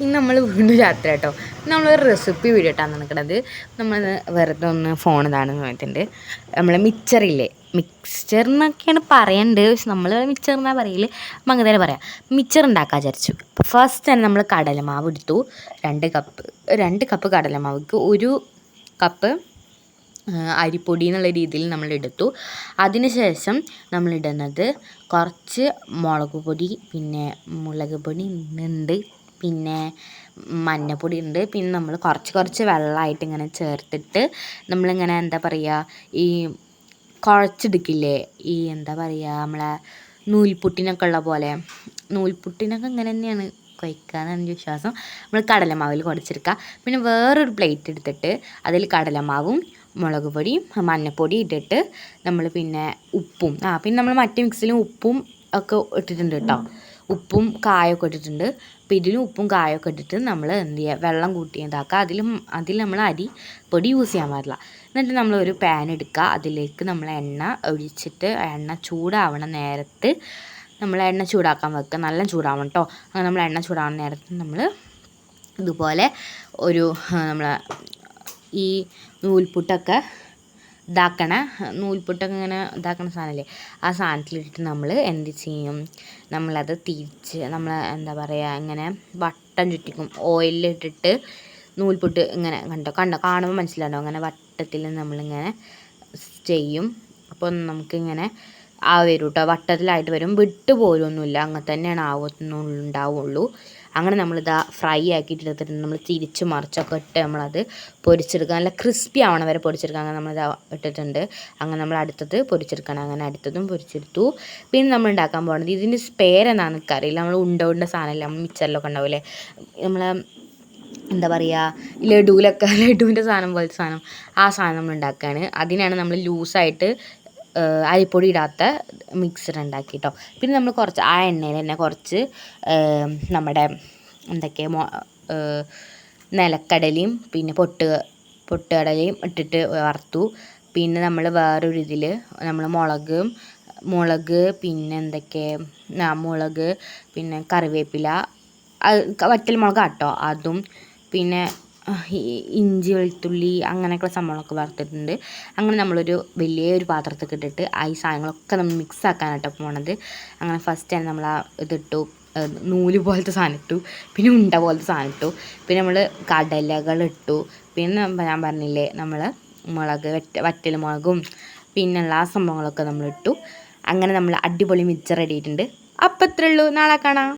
ഇന്ന് നമ്മൾ വീണ്ടും യാത്ര കേട്ടോ. നമ്മളൊരു റെസിപ്പി വീഡിയോ ഇട്ടാണ് നിൽക്കുന്നത്. നമ്മൾ വെറുതെ ഒന്ന് ഫോൺ ഇതാണെന്ന് പറഞ്ഞിട്ടുണ്ട്. നമ്മൾ മിക്സറില്ലേ, മിക്സ്ചർ എന്നൊക്കെയാണ് പറയേണ്ടത്, പക്ഷെ നമ്മൾ മിക്സർ എന്നാണ് പറയല്. അപ്പം അങ്ങനെ തന്നെ പറയാം. മിക്സർ ഉണ്ടാക്കാൻ വിചാരിച്ചു. ഫസ്റ്റ് തന്നെ നമ്മൾ കടലമാവ് എടുത്തു. 2 കപ്പ് കടലമാവിക്ക് 1 കപ്പ് അരിപ്പൊടി എന്നുള്ള രീതിയിൽ നമ്മൾ എടുത്തു. അതിന് ശേഷം നമ്മളിടുന്നത് കുറച്ച് മുളക് പൊടി, പിന്നെ മുളക് പൊടി ഉണ്ട്, പിന്നെ മഞ്ഞൾപ്പൊടി ഉണ്ട്, പിന്നെ നമ്മൾ കുറച്ച് വെള്ളമായിട്ട് ഇങ്ങനെ ചേർത്തിട്ട് നമ്മളിങ്ങനെ എന്താ പറയുക, ഈ കുഴച്ചെടുക്കില്ലേ, ഈ എന്താ പറയുക, നമ്മളെ നൂൽപുട്ടിനൊക്കെ ഉള്ള പോലെ, നൂൽപുട്ടിനൊക്കെ ഇങ്ങനെ തന്നെയാണ് കുഴക്കാന്നാണ് എൻ്റെ വിശ്വാസം. നമ്മൾ കടലമാവിൽ കുഴച്ചെടുക്കുക. പിന്നെ വേറൊരു പ്ലേറ്റ് എടുത്തിട്ട് അതിൽ കടലമാവും മുളക് പൊടിയും മഞ്ഞൾപ്പൊടി ഇട്ടിട്ട് നമ്മൾ പിന്നെ ഉപ്പും പിന്നെ നമ്മൾ മറ്റേ മിക്സിലും ഉപ്പും ഒക്കെ ഇട്ടിട്ടുണ്ട് കേട്ടോ. ഉപ്പും കായൊക്കെ ഇട്ടിട്ടുണ്ട്. അപ്പോൾ ഇതിലും ഉപ്പും കായൊക്കെ ഇട്ടിട്ട് നമ്മൾ എന്ത് ചെയ്യുക, വെള്ളം കൂട്ടി ഇതാക്കുക. അതിൽ നമ്മൾ അരിപ്പൊടി യൂസ് ചെയ്യാൻ പാടില്ല. എന്നിട്ട് നമ്മളൊരു പാൻ എടുക്കുക. അതിലേക്ക് നമ്മൾ എണ്ണ ഒഴിച്ചിട്ട് എണ്ണ ചൂടാവണ നേരത്ത് നമ്മൾ എണ്ണ ചൂടാക്കാൻ വെക്കുക. നല്ല ചൂടാവണം കേട്ടോ. അങ്ങനെ നമ്മൾ എണ്ണ ചൂടാവണ നേരത്ത് നമ്മൾ ഇതുപോലെ ഒരു നമ്മൾ ഈ നൂൽപുട്ടൊക്കെ നൂൽപുട്ടൊക്കെ ഇങ്ങനെ ഇതാക്കണ സാധനമല്ലേ, ആ സാധനത്തിലിട്ടിട്ട് നമ്മൾ എന്ത് ചെയ്യും, നമ്മളത് തിരിച്ച് നമ്മൾ എന്താ പറയുക, ഇങ്ങനെ വട്ടം ചുറ്റിക്കും. ഓയിലിട്ടിട്ട് നൂൽപുട്ട് ഇങ്ങനെ കാണുമ്പോൾ മനസ്സിലാണോ, അങ്ങനെ വട്ടത്തിൽ നമ്മളിങ്ങനെ ചെയ്യും. അപ്പോൾ നമുക്കിങ്ങനെ വരും കേട്ടോ, വട്ടത്തിലായിട്ട് വരും, വിട്ട് പോരൊന്നുമില്ല, അങ്ങനെ തന്നെയാണ് ഉണ്ടാവുള്ളൂ. അങ്ങനെ നമ്മളിതാ ഫ്രൈ ആക്കിയിട്ട് എടുത്തിട്ട് നമ്മൾ തിരിച്ച് മറിച്ചൊക്കെ ഇട്ട് നമ്മളത് പൊരിച്ചെടുക്കുക. നല്ല ക്രിസ്പി ആവണ വരെ പൊരിച്ചെടുക്കുക. അങ്ങനെ നമ്മളിതാ ഇട്ടിട്ടുണ്ട്. അങ്ങനെ നമ്മൾ അടുത്തത് പൊരിച്ചെടുക്കണം. അങ്ങനെ അടുത്തതും പൊരിച്ചെടുത്തു. പിന്നെ നമ്മൾ ഉണ്ടാക്കാൻ പോകുന്നത്, ഇതിൻ്റെ പേരെന്താണെന്ന് എനിക്കറിയില്ല, നമ്മൾ ഉണ്ട സാധനമില്ല, നമ്മൾ മിക്സറിലൊക്കെ ഉണ്ടാവില്ലേ, നമ്മൾ എന്താ പറയുക, ലഡുവിൻ്റെ സാധനം പോലത്തെ സാധനം, ആ സാധനം നമ്മൾ ഉണ്ടാക്കുകയാണ്. അതിനാണ് നമ്മൾ ലൂസായിട്ട് അരിപ്പൊടി ഇടാത്ത മിക്സർ ഉണ്ടാക്കി കേട്ടോ. പിന്നെ നമ്മൾ കുറച്ച് ആ എണ്ണയിൽ തന്നെ കുറച്ച് നമ്മുടെ എന്തൊക്കെ നിലക്കടലയും പിന്നെ പൊട്ടുകടലയും ഇട്ടിട്ട് വറുത്തു. പിന്നെ നമ്മൾ വേറൊരു ഇതിൽ നമ്മൾ മുളക് പിന്നെ എന്തൊക്കെ മുളക്, പിന്നെ കറിവേപ്പില, വറ്റൽ മുളക് കേട്ടോ, അതും പിന്നെ ഇഞ്ചി വെളുത്തുള്ളി അങ്ങനെയൊക്കെയുള്ള സംഭവങ്ങളൊക്കെ വറുത്തിട്ടുണ്ട്. അങ്ങനെ നമ്മളൊരു വലിയൊരു പാത്രത്തിൽ ഇട്ടിട്ട് ഈ സാധനങ്ങളൊക്കെ നമ്മൾ മിക്സ് ആക്കാനായിട്ടോ പോണത്. അങ്ങനെ ഫസ്റ്റ് തന്നെ നമ്മൾ ഇതിട്ടു, നൂല് പോലത്തെ സാധനം ഇട്ടു, പിന്നെ ഉണ്ട പോലത്തെ സാധനം ഇട്ടു, പിന്നെ നമ്മൾ കടലകളിട്ടു, പിന്നെ ഞാൻ പറഞ്ഞില്ലേ നമ്മൾ വറ്റൽ മുളകും പിന്നെയുള്ള ആ സംഭവങ്ങളൊക്കെ നമ്മളിട്ടു. അങ്ങനെ നമ്മൾ അടിപൊളി മിക്സർ റെഡി ആയിട്ടുണ്ട്. അപ്പം അത്രേ ഉള്ളൂ. നാളെ കാണാം.